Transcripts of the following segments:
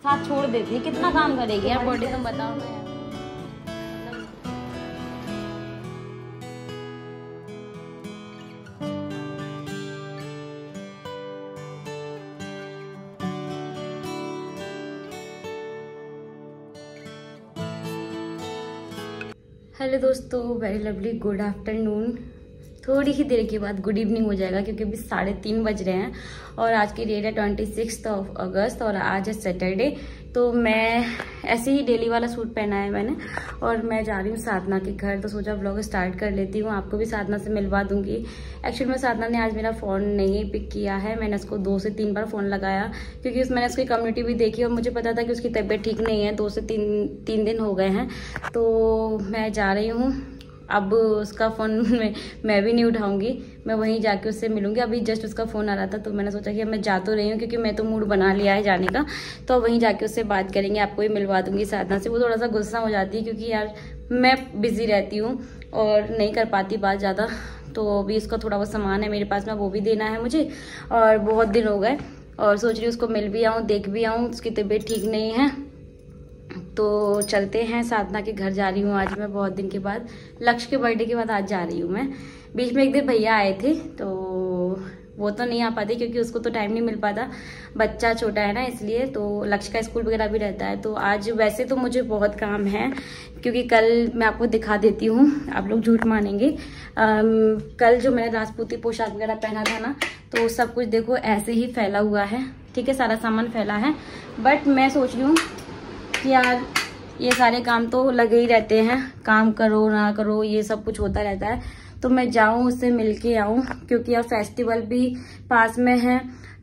साथ छोड़ देती है, कितना काम करेगी यार बॉडी, तुम बताओ ना यार। हेलो दोस्तों, वेरी लवली गुड आफ्टरनून। थोड़ी ही देर के बाद गुड इवनिंग हो जाएगा क्योंकि अभी 3:30 बज रहे हैं और आज की डेट है 26 अगस्त और आज है सैटरडे। तो मैं ऐसे ही डेली वाला सूट पहना है मैंने और मैं जा रही हूँ साधना के घर। तो सोचा व्लॉग स्टार्ट कर लेती हूँ, आपको भी साधना से मिलवा दूंगी। एक्चुअली में साधना ने आज मेरा फ़ोन नहीं पिक किया है, मैंने उसको 2 से 3 बार फ़ोन लगाया क्योंकि मैंने उसकी कम्युनिटी भी देखी और मुझे पता था कि उसकी तबीयत ठीक नहीं है। 2 से 3 दिन हो गए हैं। तो मैं जा रही हूँ, अब उसका फ़ोन मैं भी नहीं उठाऊंगी, मैं वहीं जाके उससे मिलूंगी। अभी जस्ट उसका फ़ोन आ रहा था तो मैंने सोचा कि अब मैं जा तो रही हूँ क्योंकि मैं तो मूड बना लिया है जाने का, तो वहीं जाके उससे बात करेंगे। आपको भी मिलवा दूंगी साधना से। वो थोड़ा सा गुस्सा हो जाती है क्योंकि यार मैं बिज़ी रहती हूँ और नहीं कर पाती बात ज़्यादा। तो अभी उसका थोड़ा बहुत सामान है मेरे पास में, वो भी देना है मुझे और बहुत दिन हो गए और सोच रही हूँ उसको मिल भी आऊँ, देख भी आऊँ। उसकी तबीयत ठीक नहीं है तो चलते हैं। साधना के घर जा रही हूँ आज मैं बहुत दिन के बाद, लक्ष्य के बर्थडे के बाद आज जा रही हूँ मैं। बीच में एक दिन भैया आए थे तो वो तो नहीं आ पाती क्योंकि उसको तो टाइम नहीं मिल पाता, बच्चा छोटा है ना इसलिए। तो लक्ष्य का स्कूल वगैरह भी रहता है। तो आज वैसे तो मुझे बहुत काम है क्योंकि कल मैं आपको दिखा देती हूँ, आप लोग झूठ मानेंगे। कल जो मैंने राजपूती पोशाक वगैरह पहना था ना, तो सब कुछ देखो ऐसे ही फैला हुआ है, ठीक है, सारा सामान फैला है। बट मैं सोच रही हूँ यार ये सारे काम तो लगे ही रहते हैं, काम करो ना करो ये सब कुछ होता रहता है। तो मैं जाऊं उससे मिल के आऊँ क्योंकि अब फेस्टिवल भी पास में है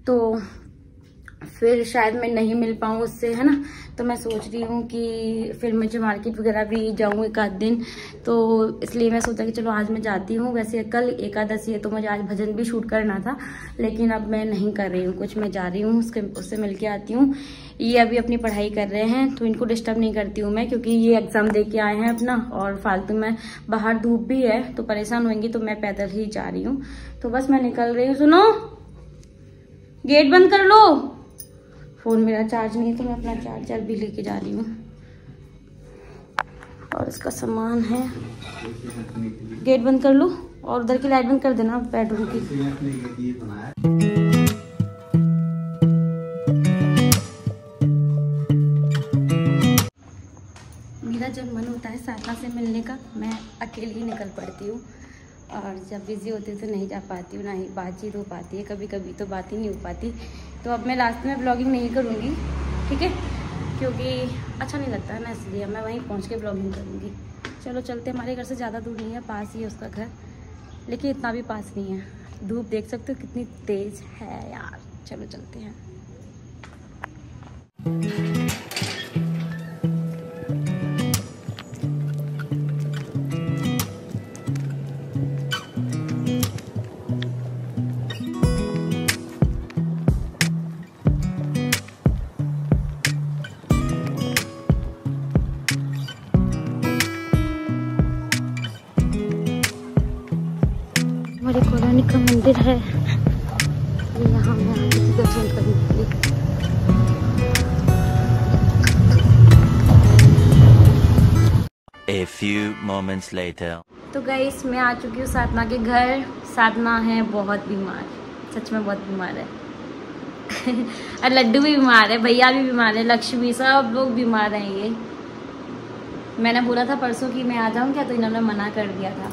तो फिर शायद मैं नहीं मिल पाऊँ उससे, है ना। तो मैं सोच रही हूँ कि फिर मुझे मार्केट वगैरह भी जाऊँ एक आध दिन, तो इसलिए मैं सोचा कि चलो आज मैं जाती हूँ। वैसे कल एकादशी है तो मुझे आज भजन भी शूट करना था लेकिन अब मैं नहीं कर रही हूँ कुछ, मैं जा रही हूँ उससे मिल के आती हूँ। ये अभी अपनी पढ़ाई कर रहे हैं तो इनको डिस्टर्ब नहीं करती हूँ मैं क्योंकि ये एग्जाम दे के आए हैं अपना और फालतू में बाहर धूप भी है तो परेशान होंगी, तो मैं पैदल ही जा रही हूँ। तो बस मैं निकल रही हूँ। सुनो, गेट बंद कर लो। फोन मेरा चार्ज नहीं है तो मैं अपना चार्जर भी लेके जा रही हूँ और इसका सामान है। गेट बंद कर लो और उधर की लाइट बंद कर देना बेडरूम की। मेरा जब मन होता है साधना से मिलने का मैं अकेले ही निकल पड़ती हूँ और जब बिज़ी होती हूँ तो नहीं जा पाती हूँ, ना ही बातचीत हो पाती है, कभी कभी तो बात ही नहीं हो पाती। तो अब मैं लास्ट में ब्लॉगिंग नहीं करूँगी, ठीक है, क्योंकि अच्छा नहीं लगता है ना, इसलिए मैं वहीं पहुँच के ब्लॉगिंग करूँगी। चलो चलते, हमारे घर से ज़्यादा दूर नहीं है, पास ही है उसका घर, लेकिन इतना भी पास नहीं है। धूप देख सकते हो कितनी तेज़ है यार। चलो चलते हैं। हमारे कॉलोनी का मंदिर है, यहाँ मैं आगे से दर्शन करूँगी। A few moments later. तो गाइस मैं आ चुकी हूँ साधना के घर। साधना है बहुत बीमार, सच में बहुत बीमार है और लड्डू भी बीमार है, भैया भी बीमार है, लक्ष्य भी, सब लोग बीमार हैं। ये मैंने बोला था परसों कि मैं आ जाऊँ क्या, तो इन्होंने मना कर दिया था।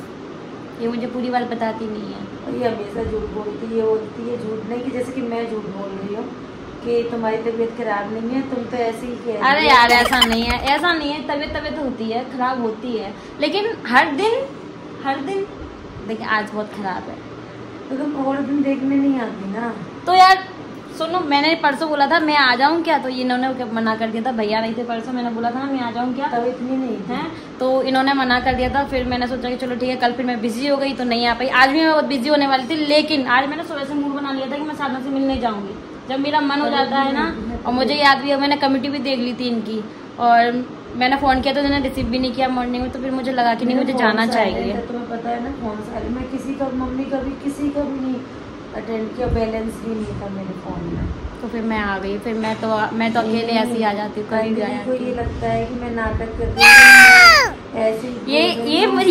ये मुझे पूरी बात बताती नहीं है और ये हमेशा झूठ बोलती है, बोलती है झूठ नहीं कि जैसे कि मैं झूठ बोल रही हूँ कि तुम्हारी तबीयत खराब नहीं है, तुम तो ऐसे ही कह। अरे यार ऐसा नहीं है, ऐसा नहीं है। तबीयत होती है, खराब होती है, लेकिन हर दिन देखिए आज बहुत खराब है तो तुम और दिन देखने नहीं आती ना। तो यार सुनो, मैंने परसों बोला था मैं आ जाऊँ क्या, तो इन्होंने मना कर दिया था। भैया नहीं थे परसों, मैंने बोला था ना मैं आ जाऊँ क्या, तब इतनी नहीं है, तो इन्होंने मना कर दिया था। फिर मैंने सोचा कि चलो ठीक है, कल फिर मैं बिजी हो गई तो नहीं आ पाई। आज भी मैं बहुत बिजी होने वाली थी, लेकिन आज मैंने सुबह से मूड बना लिया था कि मैं साधना से मिलने जाऊंगी। जब मेरा मन हो जाता है ना, और मुझे याद भी है मैंने कमेटी भी देख ली थी इनकी और मैंने फोन किया तो इन्होंने रिसीव भी नहीं किया मॉर्निंग में, तो फिर मुझे लगा कि नहीं मुझे जाना चाहिए। तुम्हें पता है ना, फोन से मैं किसी का, मम्मी का भी, किसी का भी नहीं, अटेंड किया, बैलेंस भी नहीं था मेरे फ़ोन में। तो फिर मैं आ गई, फिर मैं तो अकेले ऐसे ही आ जाती हूँ, कभी भी आ जाती हूँ। ये लगता है कि मैं नाटक कर रही हूँ ऐसे ही।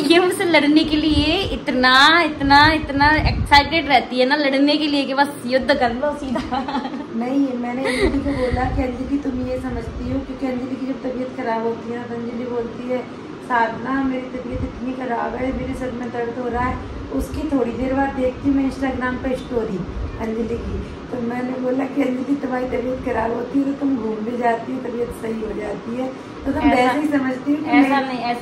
ये मुझसे लड़ने के लिए इतना इतना इतना एक्साइटेड रहती है ना, लड़ने के लिए कि बस युद्ध कर लो सीधा। नहीं, मैंने अंजलि को बोला कि अंजलि तुम ये समझती हो, क्योंकि अंजलि की जब तबीयत खराब होती है तो अंजलि बोलती है साधना मेरी तबीयत इतनी खराब है, मेरे सर में दर्द हो रहा है। उसकी थोड़ी देर बाद देखती हूँ मैं इंस्टाग्राम पे स्टोरी अंजलि की, तो मैंने बोला कि अंजलि तुम्हारी तबीयत खराब होती है तो तुम घूमने जाती हो, तबीयत सही हो जाती है, तो तुम वैसे ही समझती हो। ऐसा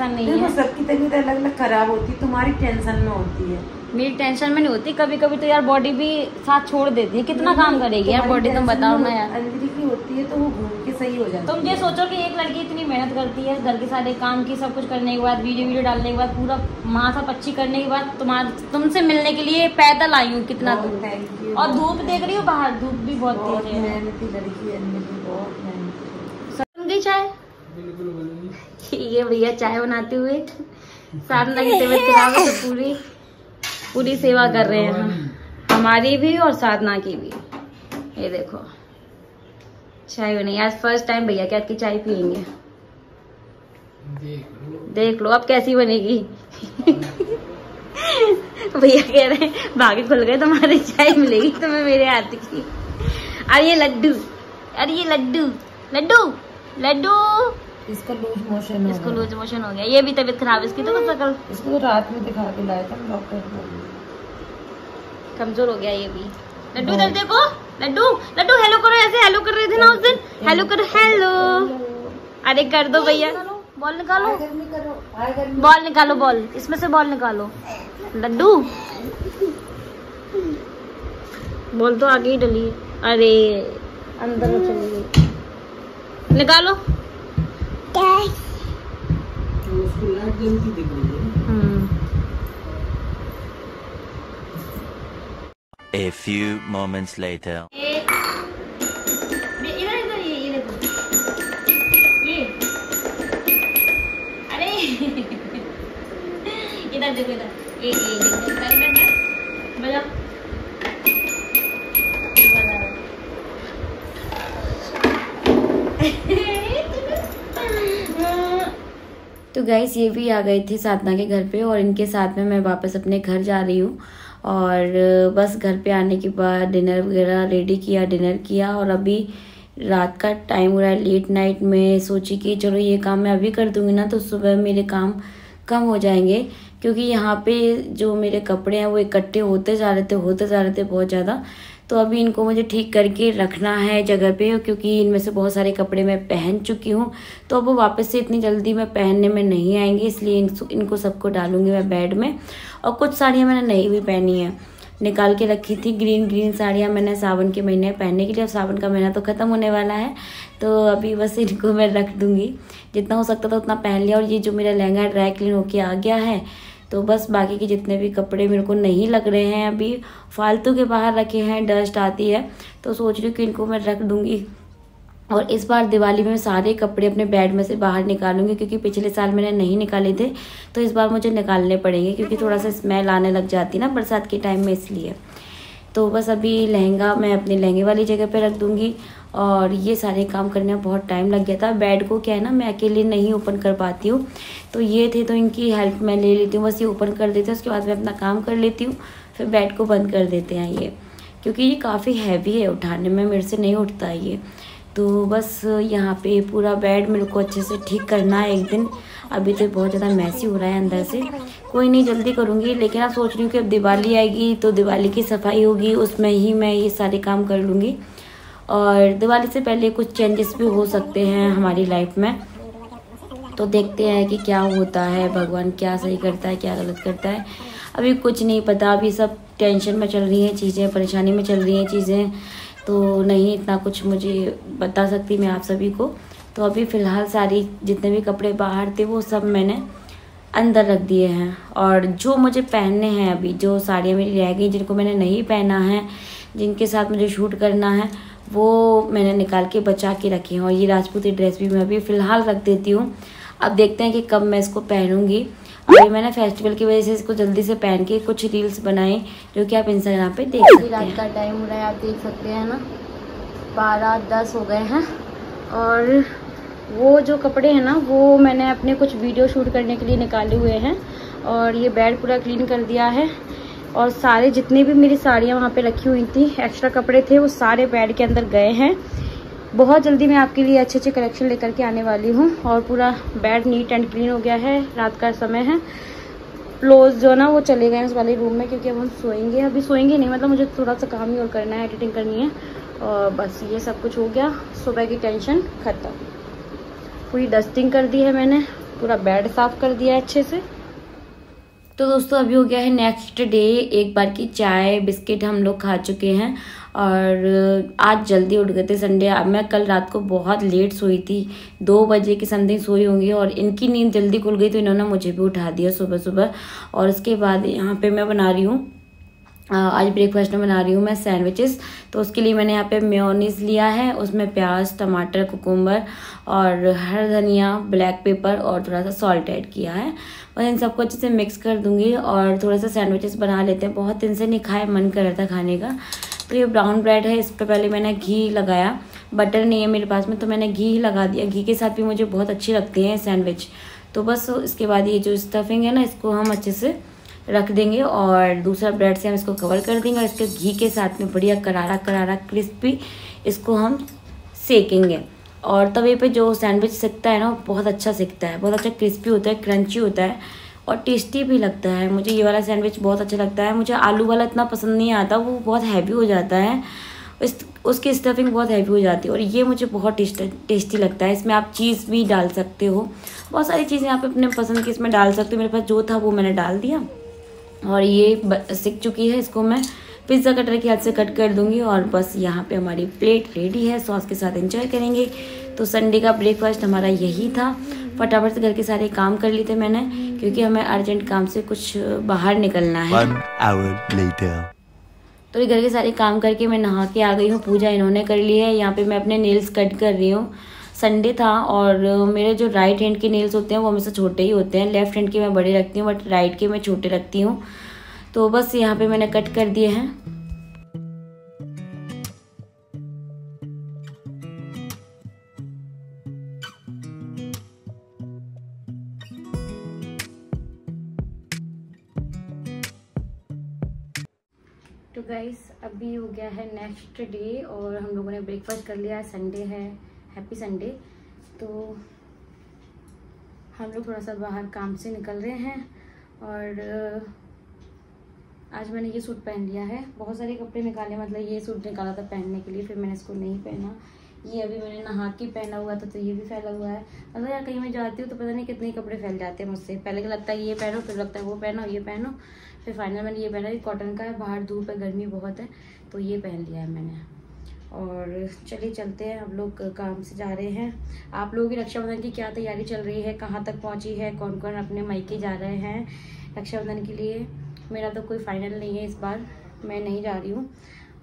नहीं है, सबकी तबीयत अलग अलग खराब होती है, तुम्हारी टेंशन में होती है, मेरी टेंशन में नहीं होती। कभी कभी तो यार बॉडी भी साथ छोड़ देती है, कितना काम करेगी यार बॉडी, तुम बताओ ना यार। अंजलि की होती है तो वो घूम के सही हो जाती है। तुम ये सोचो कि एक लड़की इतनी मेहनत करती है घर के सारे काम की, सब कुछ करने के बाद, वीडियो डालने के बाद, पूरा माँ सब अच्छी करने के बाद तुमसे मिलने के लिए पैदल आई हूँ कितना दूर, और धूप देख रही हो बाहर, धूप भी बहुत तेज है। मेहनती लड़की है अंजलि, बहुत मेहनती। बन गई चाय? ये भैया चाय बनाते हुए, साधना की तबीयत खराब है तो पूरी सेवा कर रहे हैं हम, हमारी भी और साधना की भी। ये देखो चाय बनी आज, फर्स्ट टाइम भैया के हाथ की चाय पियेंगे। देख लो अब कैसी बनेगी। भैया कह रहे हैं भागे खुल गए, तुम्हारी चाय मिलेगी तुम्हें मेरे हाथ की। अरे ये लड्डू, अरे ये लड्डू लड्डू लड्डू, इसका लूज मोशन, इसको लूज मोशन हो गया। ये भी तबीयत खराब इसकी, तो कल इसको तो रात में दिखा के लाया था डॉक्टर को, कमजोर हो गया ये भी। लड्डू इधर देखो, लड्डू लड्डू हेलो करो, ऐसे हेलो कर रहे थे ना उस दिन, हेलो करो, हेलो। अरे कर दो भैया, बॉल निकालो, बॉल निकालो, बॉल इसमें से बॉल निकालो। लड्डू बॉल तो आगे ही डली, अरे अंदर में चली गई, निकालो। A few moments later. इधर ये देखो, ये अरे इधर देखो, इधर ये बजा तो गाइस ये भी आ गए थे साधना के घर पे, और इनके साथ में मैं वापस अपने घर जा रही हूँ। और बस घर पे आने के बाद डिनर वगैरह रेडी किया, डिनर किया, और अभी रात का टाइम हो रहा है, लेट नाइट में सोची कि चलो ये काम मैं अभी कर दूंगी ना तो सुबह मेरे काम कम हो जाएंगे, क्योंकि यहाँ पे जो मेरे कपड़े हैं वो इकट्ठे होते जा रहे थे बहुत ज़्यादा। तो अभी इनको मुझे ठीक करके रखना है जगह पे, क्योंकि इनमें से बहुत सारे कपड़े मैं पहन चुकी हूँ, तो अब वो वापस से इतनी जल्दी मैं पहनने में नहीं आएंगे, इसलिए इनको सबको डालूंगी मैं बेड में। और कुछ साड़ियाँ मैंने नहीं भी पहनी है, निकाल के रखी थी, ग्रीन साड़ियाँ मैंने सावन के महीने पहनने के लिए। अब सावन का महीना तो ख़त्म होने वाला है, तो अभी बस इनको मैं रख दूँगी, जितना हो सकता था उतना पहन लिया। और ये जो मेरा लहंगा ड्राई क्लीन होके आ गया है, तो बस बाकी के जितने भी कपड़े मेरे को नहीं लग रहे हैं, अभी फालतू के बाहर रखे हैं, डस्ट आती है, तो सोच रही हूँ कि इनको मैं रख दूँगी। और इस बार दिवाली में सारे कपड़े अपने बेड में से बाहर निकालूंगी, क्योंकि पिछले साल मैंने नहीं निकाले थे, तो इस बार मुझे निकालने पड़ेंगे, क्योंकि थोड़ा सा स्मेल आने लग जाती है ना बरसात के टाइम में, इसलिए। तो बस अभी लहंगा मैं अपने लहंगे वाली जगह पे रख दूँगी। और ये सारे काम करने में बहुत टाइम लग गया था। बेड को क्या है ना, मैं अकेले नहीं ओपन कर पाती हूँ, तो ये थे तो इनकी हेल्प मैं ले लेती हूँ, बस ये ओपन कर देते हैं, उसके बाद मैं अपना काम कर लेती हूँ, फिर बेड को बंद कर देते हैं ये, क्योंकि ये काफ़ी हैवी है, उठाने में मेरे से नहीं उठता है ये। तो बस यहाँ पे पूरा बेड मेरे को अच्छे से ठीक करना है एक दिन, अभी तो बहुत ज़्यादा मैसी हो रहा है अंदर से। कोई नहीं, जल्दी करूँगी, लेकिन आप सोच रही हूँ कि अब दिवाली आएगी तो दिवाली की सफाई होगी, उसमें ही मैं ये सारे काम कर लूँगी। और दिवाली से पहले कुछ चेंजेस भी हो सकते हैं हमारी लाइफ में, तो देखते हैं कि क्या होता है, भगवान क्या सही करता है क्या गलत करता है, अभी कुछ नहीं पता। अभी सब टेंशन में चल रही हैं चीज़ें, परेशानी में चल रही हैं चीज़ें, तो नहीं इतना कुछ मुझे बता सकती मैं आप सभी को। तो अभी फ़िलहाल सारी जितने भी कपड़े बाहर थे वो सब मैंने अंदर रख दिए हैं, और जो मुझे पहनने हैं, अभी जो साड़ियाँ मेरी रह गई जिनको मैंने नहीं पहना है, जिनके साथ मुझे शूट करना है, वो मैंने निकाल के बचा के रखी हैं। और ये राजपूती ड्रेस भी मैं अभी फ़िलहाल रख देती हूँ, अब देखते हैं कि कब मैं इसको पहनूँगी। अभी मैंने फेस्टिवल की वजह से इसको जल्दी से पहन के कुछ रील्स बनाई जो कि आप इंस्टाग्राम पे देख सकते हैं। रात का टाइम हो रहा है, आप देख सकते हैं ना, 12:10 हो गए हैं। और वो जो कपड़े हैं ना वो मैंने अपने कुछ वीडियो शूट करने के लिए निकाले हुए हैं। और ये बेड पूरा क्लीन कर दिया है और सारे जितनी भी मेरी साड़ियाँ वहाँ पे रखी हुई थी, एक्स्ट्रा कपड़े थे, वो सारे बेड के अंदर गए हैं। बहुत जल्दी मैं आपके लिए अच्छे अच्छे कलेक्शन लेकर के आने वाली हूँ। और पूरा बेड नीट एंड क्लीन हो गया है। रात का समय है, क्लोज जो ना वो चले गए उस वाले रूम में, क्योंकि अब हम सोएंगे। अभी सोएंगे नहीं, मतलब मुझे थोड़ा सा काम ही और करना है, एडिटिंग करनी है। और बस ये सब कुछ हो गया, सुबह की टेंशन ख़त्म। पूरी डस्टिंग कर दी है मैंने, पूरा बेड साफ़ कर दिया है अच्छे से। तो दोस्तों अभी हो गया है नेक्स्ट डे। एक बार की चाय बिस्किट हम लोग खा चुके हैं और आज जल्दी उठ गए थे संडे। मैं कल रात को बहुत लेट सोई थी, 2 बजे की समथिंग सोई होंगी और इनकी नींद जल्दी खुल गई तो इन्होंने मुझे भी उठा दिया सुबह सुबह। और उसके बाद यहाँ पे मैं बना रही हूँ, आज ब्रेकफास्ट में बना रही हूँ मैं सैंडविचेस। तो उसके लिए मैंने यहाँ पे मेयोनीज़ लिया है, उसमें प्याज, टमाटर, कुकुम्बर और हरा धनिया, ब्लैक पेपर और थोड़ा सा सॉल्ट ऐड किया है। बस इन सबको अच्छे से मिक्स कर दूँगी और थोड़ा सा सैंडविचेस बना लेते हैं। बहुत दिन से नहीं खाए, मन कर रहा था खाने का। तो ये ब्राउन ब्रेड है, इस पर पहले मैंने घी लगाया, बटर नहीं है मेरे पास में तो मैंने घी लगा दिया। घी के साथ भी मुझे बहुत अच्छी लगती है सैंडविच। तो बस इसके बाद ये जो स्टफिंग है ना, इसको हम अच्छे से रख देंगे और दूसरा ब्रेड से हम इसको कवर कर देंगे और इसके घी के साथ में बढ़िया करारा करारा क्रिस्पी इसको हम सेकेंगे। और तवे पे जो सैंडविच सिकता है ना वो बहुत अच्छा सिकता है, बहुत अच्छा क्रिस्पी होता है, क्रंची होता है और टेस्टी भी लगता है। मुझे ये वाला सैंडविच बहुत अच्छा लगता है। मुझे आलू वाला इतना पसंद नहीं आता, वो बहुत हैवी हो जाता है, उसकी स्टफिंग बहुत हैवी हो जाती है। और ये मुझे बहुत टेस्टी लगता है। इसमें आप चीज़ भी डाल सकते हो, बहुत सारी चीज़ें आप अपने पसंद की इसमें डाल सकते हो। मेरे पास जो था वो मैंने डाल दिया और ये सिक चुकी है। इसको मैं पिज़्ज़ा कटर की हाथ से कट कर दूंगी और बस यहाँ पे हमारी प्लेट रेडी है, सॉस के साथ एंजॉय करेंगे। तो संडे का ब्रेकफास्ट हमारा यही था। फटाफट से घर के सारे काम कर लिए थे मैंने, क्योंकि हमें अर्जेंट काम से कुछ बाहर निकलना है। 1 hour later. तो ये घर के सारे काम करके मैं नहा के आ गई हूँ, पूजा इन्होंने कर ली है। यहाँ पे मैं अपने नेल्स कट कर रही हूँ। संडे था और मेरे जो राइट हैंड के नेल्स होते हैं वो हमेशा छोटे ही होते हैं, लेफ्ट हैंड के मैं बड़े रखती हूँ बट राइट के मैं छोटे रखती हूँ। तो बस यहाँ पे मैंने कट कर दिए हैं। तो गाइस अभी हो गया है नेक्स्ट डे और हम लोगों ने ब्रेकफास्ट कर लिया है। संडे है, हैप्पी संडे। तो हम लोग थोड़ा सा बाहर काम से निकल रहे हैं और आज मैंने ये सूट पहन लिया है। बहुत सारे कपड़े निकाले, मतलब ये सूट निकाला था पहनने के लिए, फिर मैंने इसको नहीं पहना। ये अभी मैंने नहा के पहना हुआ था तो ये भी फैला हुआ है। मतलब यार कहीं मैं जाती हूँ तो पता नहीं कितने कपड़े फैल जाते हैं मुझसे। पहले लगता है ये पहनो, फिर लगता है वो पहनो, ये पहनो, फिर फाइनल मैंने ये पहना। ये कॉटन का है, बाहर धूप है, गर्मी बहुत है तो ये पहन लिया है मैंने। और चलिए चलते हैं, हम लोग काम से जा रहे हैं। आप लोगों की रक्षाबंधन की क्या तैयारी चल रही है, कहाँ तक पहुँची है, कौन कौन अपने मायके जा रहे हैं रक्षाबंधन के लिए। मेरा तो कोई फाइनल नहीं है, इस बार मैं नहीं जा रही हूँ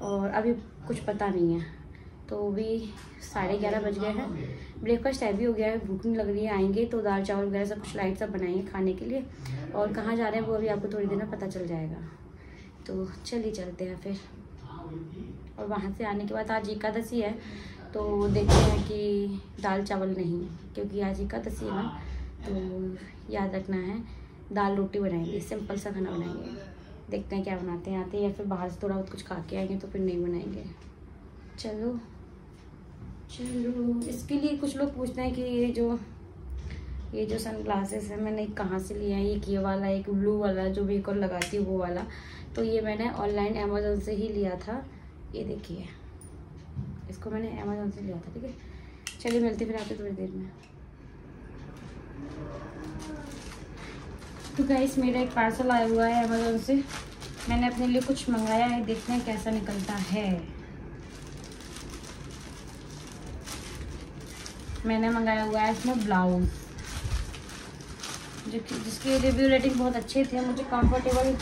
और अभी कुछ पता नहीं है। तो अभी 11:30 बज गए हैं। ब्रेकफास्ट हैवी हो गया है, भूख नहीं लग रही है। आएंगे तो दाल चावल वगैरह सब कुछ लाइट सब बनाएंगे खाने के लिए। और कहाँ जा रहे हैं वो अभी आपको थोड़ी देर में पता चल जाएगा। तो चलिए चलते हैं फिर। और वहाँ से आने के बाद आज एकादशी है तो देखते हैं कि दाल चावल नहीं, क्योंकि आज एकादशी है ना, तो याद रखना है दाल रोटी बनाएंगे, सिंपल सा खाना बनाएंगे। देखते हैं क्या बनाते हैं, आते हैं या फिर बाहर से थोड़ा बहुत कुछ खा के आएंगे तो फिर नहीं बनाएंगे। चलो चलो। इसके लिए कुछ लोग पूछते हैं कि ये जो सनग्लासेस है मैंने कहाँ से लिया है। एक ये वाला, एक ब्लू वाला जो भी एक और लगाती हूँ वो वाला, तो ये मैंने ऑनलाइन अमेज़न से ही लिया था। ये देखिए, इसको मैंने अमेज़न से लिया था। ठीक है, चलिए मिलते फिर आपसे थोड़ी देर में। तो गाइस मेरा एक पार्सल आया हुआ है अमेज़न से, मैंने अपने लिए कुछ मंगाया है, देखते हैं कैसा निकलता है। मैंने मंगाया हुआ है इसमें ब्लाउज, जिसकी रिव्यू रेटिंग बहुत अच्छे थे। मुझे कंफर्टेबल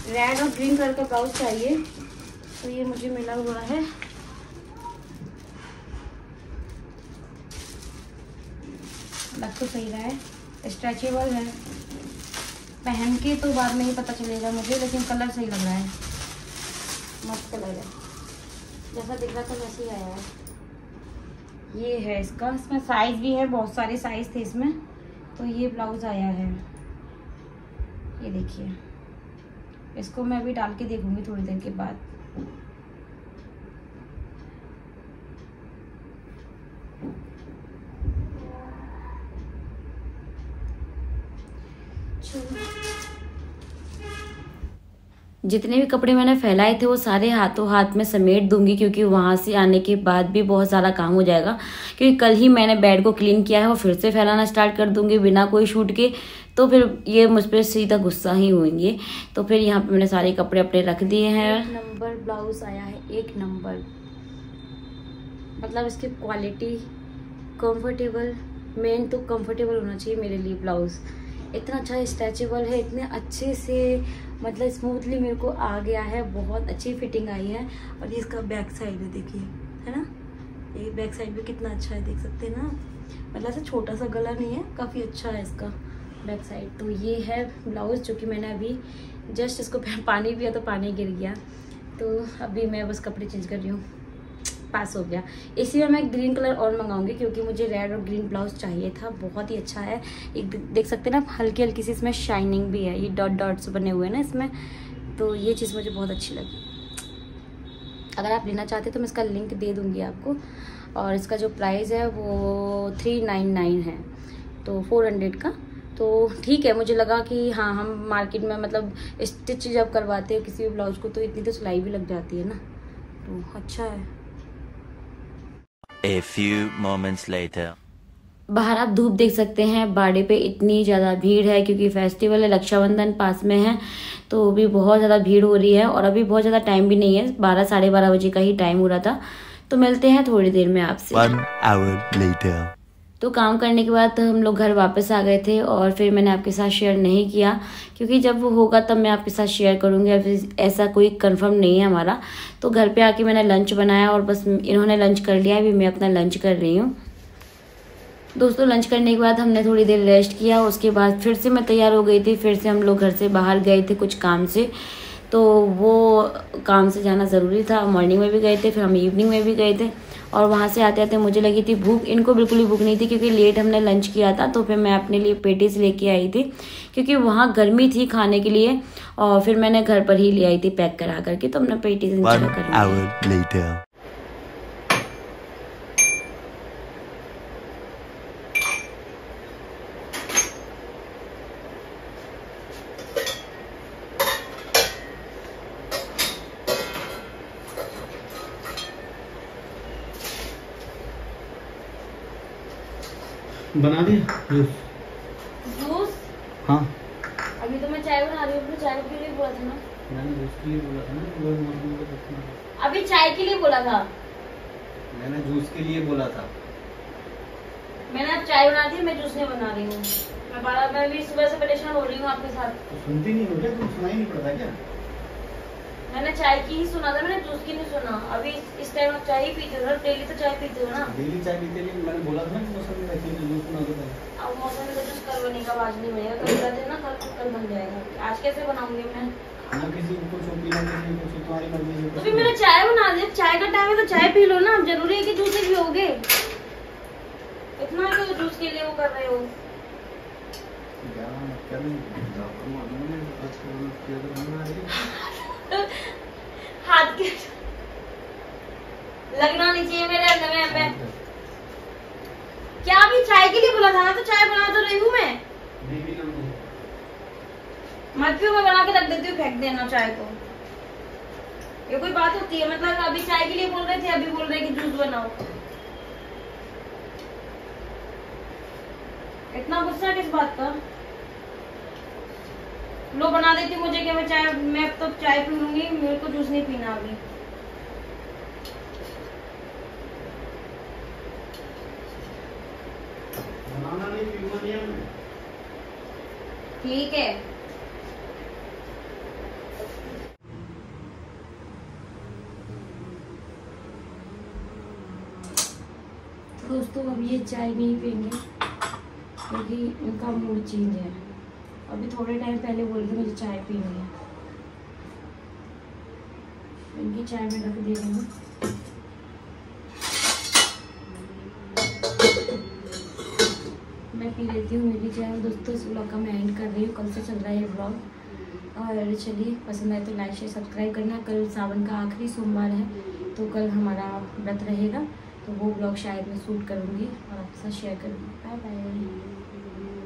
रेड और ग्रीन कलर का ब्लाउज चाहिए, तो ये मुझे मिला हुआ है। लग तो सही रहा है, स्ट्रेचेबल है, पहन के तो बाद में ही पता चलेगा मुझे, लेकिन कलर सही लग रहा है, मस्त कलर है, जैसा दिख रहा था वैसे ही आया है। ये है इसका, इसमें साइज भी है, बहुत सारे साइज थे इसमें, तो ये ब्लाउज आया है। ये देखिए, इसको मैं अभी डाल के देखूंगी थोड़ी देर के बाद। जितने भी कपड़े मैंने फैलाए थे वो सारे हाथों हाथ में समेट दूंगी, क्योंकि वहाँ से आने के बाद भी बहुत सारा काम हो जाएगा। क्योंकि कल ही मैंने बेड को क्लीन किया है, वो फिर से फैलाना स्टार्ट कर दूंगी बिना कोई शूट के, तो फिर ये मुझ पर सीधा गुस्सा ही होंगे। तो फिर यहाँ पे मैंने सारे कपड़े अपने रख दिए हैं। 1 नंबर ब्लाउज आया है, 1 नंबर, मतलब इसकी क्वालिटी, कंफर्टेबल, मेन तो कंफर्टेबल होना चाहिए मेरे लिए। ब्लाउज इतना अच्छा स्ट्रेचेबल है, इतने अच्छे से मतलब स्मूथली मेरे को आ गया है, बहुत अच्छी फिटिंग आई है। और ये इसका बैक साइड है, देखिए, है ना, ये बैक साइड भी कितना अच्छा है, देख सकते हैं ना, मतलब ऐसा छोटा सा गला नहीं है, काफ़ी अच्छा है इसका बैक साइड। तो ये है ब्लाउज, जो कि मैंने अभी जस्ट इसको पानी पिया तो पानी गिर गया, तो अभी मैं बस कपड़े चेंज कर रही हूँ, पास हो गया। इसी में मैं ग्रीन कलर और मंगाऊंगी, क्योंकि मुझे रेड और ग्रीन ब्लाउज चाहिए था। बहुत ही अच्छा है, एक देख सकते हैं ना, हल्की हल्की सी इसमें शाइनिंग भी है, ये डॉट डॉट्स बने हुए हैं ना इसमें, तो ये चीज़ मुझे बहुत अच्छी लगी। अगर आप लेना चाहते हैं तो मैं इसका लिंक दे दूँगी आपको। और इसका जो प्राइस है वो 399 है, तो 400 का, तो ठीक है। मुझे लगा कि हाँ, हम मार्केट में मतलब स्टिच जब करवाते हैं किसी भी ब्लाउज को तो इतनी तो सिलाई भी लग जाती है ना, तो अच्छा है। A few moments later. बाहर आप धूप देख सकते हैं, बाड़े पे इतनी ज़्यादा भीड़ है, क्योंकि फेस्टिवल है, रक्षाबंधन पास में है, तो भी बहुत ज़्यादा भीड़ हो रही है। और अभी बहुत ज़्यादा टाइम भी नहीं है, 12 साढ़े 12 बजे का ही टाइम हो रहा था। तो मिलते हैं थोड़ी देर में आपसे। 1 hour later. तो काम करने के बाद हम लोग घर वापस आ गए थे, और फिर मैंने आपके साथ शेयर नहीं किया, क्योंकि जब वो होगा तब मैं आपके साथ शेयर करूँगी। अभी ऐसा कोई कंफर्म नहीं है हमारा। तो घर पे आके मैंने लंच बनाया, और बस इन्होंने लंच कर लिया, अभी मैं अपना लंच कर रही हूँ। दोस्तों, लंच करने के बाद हमने थोड़ी देर रेस्ट किया, उसके बाद फिर से मैं तैयार हो गई थी। फिर से हम लोग घर से बाहर गए थे कुछ काम से, तो वो काम से जाना ज़रूरी था। मॉर्निंग में भी गए थे, फिर हम इवनिंग में भी गए थे, और वहाँ से आते आते मुझे लगी थी भूख, इनको बिल्कुल ही भूख नहीं थी, क्योंकि लेट हमने लंच किया था। तो फिर मैं अपने लिए पेटीज लेके आई थी, क्योंकि वहाँ गर्मी थी खाने के लिए, और फिर मैंने घर पर ही ले आई थी पैक करा करके, तो हमने पेटीज एंजॉय कर लिया। 1 hour later. बना दिया जूस? हाँ, अभी तो मैं चाय बना रही हूँ, चाय के लिए बोला था ना, मैंने जूस के लिए बोला था ना। अभी चाय के लिए बोला था, मैंने जूस के लिए बोला था। मैंने अब चाय बना दी, मैं जूस नहीं बना रही हूँ। मैं भी सुबह से परेशान हो रही हूँ आपके साथ। तो सुनती नहीं हो क्या? तुम सुनाई नहीं पड़ता क्या? मैंने चाय की ही सुना था, मैंने जूस की नहीं सुना। अभी इस टाइम आप चाय ही पीते हो, डेली तो चाय पीते हो ना। डेली चाय पीते, लेकिन मैंने बोला था ना कि मौसम में रखिए, जूस बना दो। अब मौसम में तो जूस कल बनेगा का आवाज नहीं बनेगा, कल कर देना, कल बन जाएगा। आज कैसे बनाऊंगी मैं? खाना किसी को कुछ पीना, किसी को कुछ, तुम्हारी मर्जी से। तो फिर मैंने चाय बना दी, चाय का टाइम है तो चाय पी लो ना। जरूरी है कि जूस ही पियोगे? इतना क्यों जूस के लिए वो कर रहे हो? हाथ के लगना नहीं चाहिए मेरे अंदर में पे। क्या अभी चाय के लिए बोला था ना, तो चाय बना तो रही हूँ मैं। मत पियो, मैं बना के रख देती हूँ, फेंक देना चाय को। ये कोई बात होती है? मतलब अभी चाय के लिए बोल रहे थे, अभी बोल रहे कि जूस बनाओ। इतना गुस्सा किस बात का? लो बना देती मुझे कि मैं अब तो चाय पी लूंगी, मेरे को जूस नहीं पीना अभी। बनाना नहीं, पीना नहीं है। ठीक है। दोस्तों अब ये चाय नहीं पियेंगे, क्योंकि इनका मूड चेंज है। अभी थोड़े टाइम पहले बोल रही मुझे चाय पीनी है, इनकी चाय में रख दे रही हूँ। मैं पी लेती हूँ मेरी चाय। दोस्तों इस ब्लॉग का मैं एंड कर रही हूँ, कल से चल रहा है ये ब्लॉग। और चलिए, पसंद आए तो लाइक शेयर सब्सक्राइब करना। कल सावन का आखिरी सोमवार है, तो कल हमारा व्रत रहेगा, तो वो ब्लॉग शायद मैं शूट करूँगी और आपके साथ शेयर करूँगी। Bye bye.